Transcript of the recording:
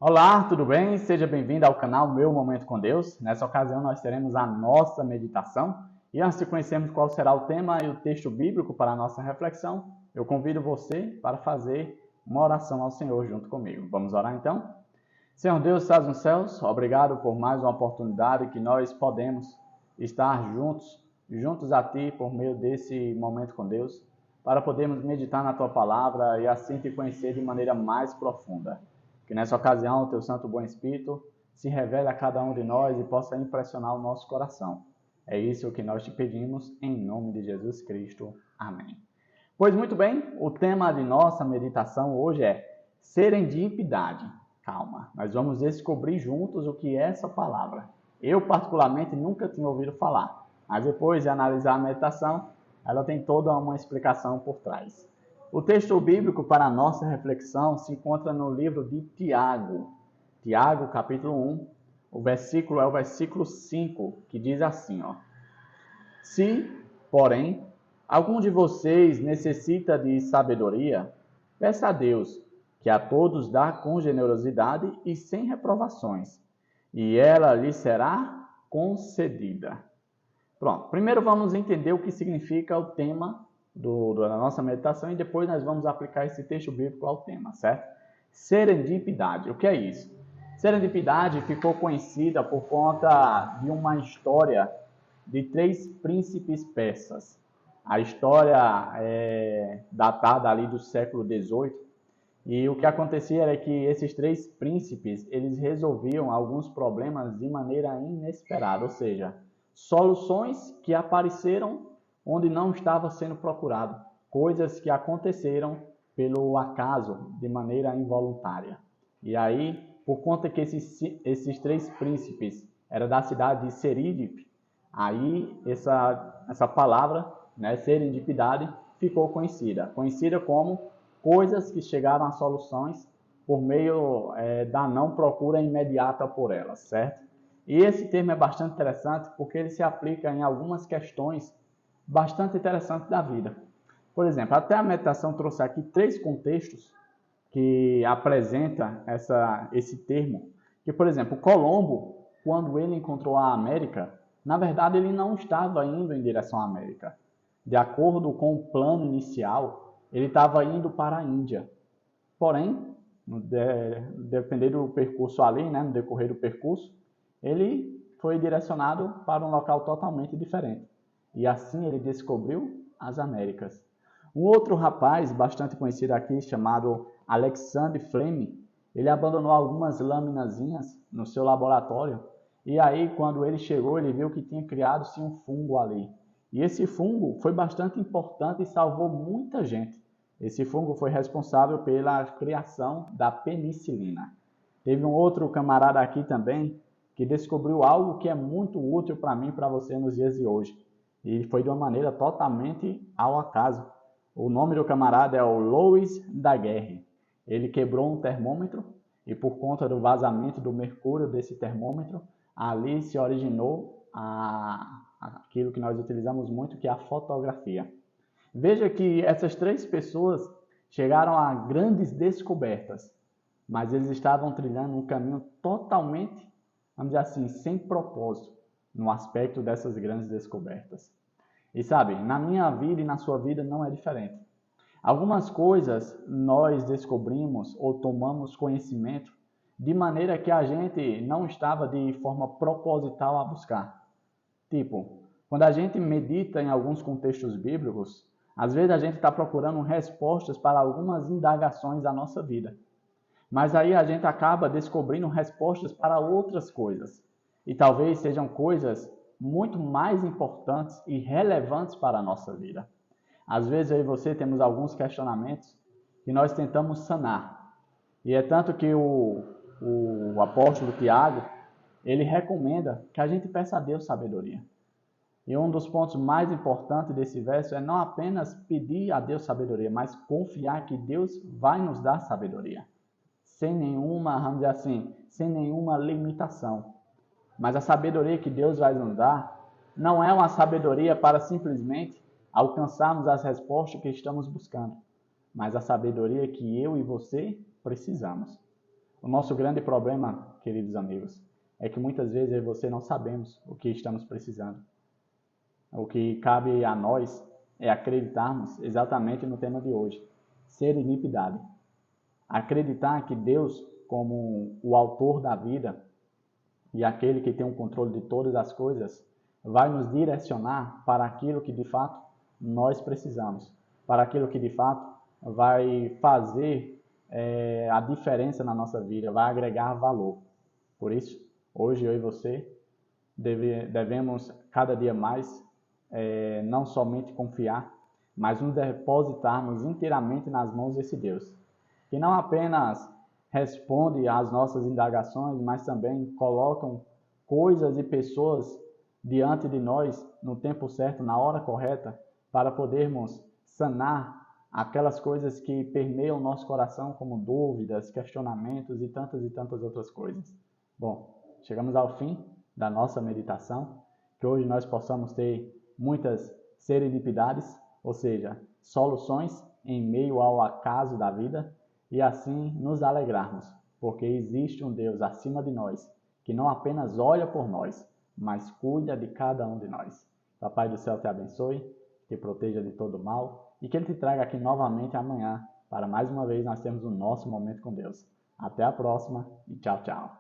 Olá, tudo bem? Seja bem-vindo ao canal Meu Momento com Deus. Nessa ocasião nós teremos a nossa meditação. E antes de conhecermos qual será o tema e o texto bíblico para a nossa reflexão, eu convido você para fazer uma oração ao Senhor junto comigo. Vamos orar então? Senhor Deus, estás nos céus, obrigado por mais uma oportunidade que nós podemos estar juntos a Ti por meio desse momento com Deus, para podermos meditar na Tua palavra e assim Te conhecer de maneira mais profunda. Que nessa ocasião o Teu Santo Bom Espírito se revele a cada um de nós e possa impressionar o nosso coração. É isso que nós te pedimos em nome de Jesus Cristo. Amém. Pois muito bem, o tema de nossa meditação hoje é serendipidade. Calma, nós vamos descobrir juntos o que é essa palavra. Eu particularmente nunca tinha ouvido falar, mas depois de analisar a meditação, ela tem toda uma explicação por trás. O texto bíblico para a nossa reflexão se encontra no livro de Tiago. Tiago, capítulo 1, o versículo é o versículo 5, que diz assim, ó. Se, porém, algum de vocês necessita de sabedoria, peça a Deus, que a todos dá com generosidade e sem reprovações, e ela lhe será concedida. Pronto, primeiro vamos entender o que significa o tema da nossa meditação e depois nós vamos aplicar esse texto bíblico ao tema, certo? Serendipidade, o que é isso? Serendipidade ficou conhecida por conta de uma história de 3 príncipes persas. A história é datada ali do século XVIII e o que acontecia era que esses 3 príncipes eles resolviam alguns problemas de maneira inesperada, ou seja, soluções que apareceram onde não estava sendo procurado, coisas que aconteceram pelo acaso, de maneira involuntária. E aí, por conta que esses 3 príncipes eram da cidade de Serídipe, aí essa palavra, né, serendipidade, ficou conhecida como coisas que chegaram a soluções por meio da não procura imediata por elas, certo? E esse termo é bastante interessante porque ele se aplica em algumas questões bastante interessantes da vida. Por exemplo, até a meditação trouxe aqui 3 contextos que apresenta esse termo. Que, por exemplo, Colombo, quando ele encontrou a América, na verdade ele não estava indo em direção à América. De acordo com o plano inicial, ele estava indo para a Índia. Porém, dependendo do percurso ali, né, no decorrer do percurso, ele foi direcionado para um local totalmente diferente. E assim ele descobriu as Américas. Um outro rapaz bastante conhecido aqui, chamado Alexander Fleming, ele abandonou algumas laminazinhas no seu laboratório. E aí, quando ele chegou, ele viu que tinha criado-se um fungo ali. E esse fungo foi bastante importante e salvou muita gente. Esse fungo foi responsável pela criação da penicilina. Teve um outro camarada aqui também que descobriu algo que é muito útil para mim e para você nos dias de hoje. E foi de uma maneira totalmente ao acaso. O nome do camarada é o Louis Daguerre. Ele quebrou um termômetro e por conta do vazamento do mercúrio desse termômetro, ali se originou aquilo que nós utilizamos muito, que é a fotografia. Veja que essas 3 pessoas chegaram a grandes descobertas, mas eles estavam trilhando um caminho totalmente, vamos dizer assim, sem propósito, no aspecto dessas grandes descobertas. E sabe, na minha vida e na sua vida não é diferente. Algumas coisas nós descobrimos ou tomamos conhecimento de maneira que a gente não estava de forma proposital a buscar. Tipo, quando a gente medita em alguns contextos bíblicos, às vezes a gente está procurando respostas para algumas indagações da nossa vida. Mas aí a gente acaba descobrindo respostas para outras coisas. E talvez sejam coisas muito mais importantes e relevantes para a nossa vida. Às vezes eu e você temos alguns questionamentos que nós tentamos sanar. E é tanto que o apóstolo Tiago, ele recomenda que a gente peça a Deus sabedoria. E um dos pontos mais importantes desse verso é não apenas pedir a Deus sabedoria, mas confiar que Deus vai nos dar sabedoria. Sem nenhuma, vamos dizer assim, sem nenhuma limitação. Mas a sabedoria que Deus vai nos dar não é uma sabedoria para simplesmente alcançarmos as respostas que estamos buscando, mas a sabedoria que eu e você precisamos. O nosso grande problema, queridos amigos, é que muitas vezes eu e você não sabemos o que estamos precisando. O que cabe a nós é acreditarmos exatamente no tema de hoje, serenidade. Acreditar que Deus, como o autor da vida e aquele que tem o controle de todas as coisas, vai nos direcionar para aquilo que de fato nós precisamos, para aquilo que de fato vai fazer a diferença na nossa vida, vai agregar valor. Por isso, hoje eu e você devemos cada dia mais não somente confiar, mas nos depositarmos inteiramente nas mãos desse Deus, que não apenas responde às nossas indagações, mas também colocam coisas e pessoas diante de nós no tempo certo, na hora correta, para podermos sanar aquelas coisas que permeiam o nosso coração, como dúvidas, questionamentos e tantas outras coisas. Bom, chegamos ao fim da nossa meditação, que hoje nós possamos ter muitas serendipidades, ou seja, soluções em meio ao acaso da vida, e assim nos alegrarmos, porque existe um Deus acima de nós, que não apenas olha por nós, mas cuida de cada um de nós. Papai do céu te abençoe, te proteja de todo mal e que Ele te traga aqui novamente amanhã, para mais uma vez nós termos o nosso momento com Deus. Até a próxima e tchau, tchau.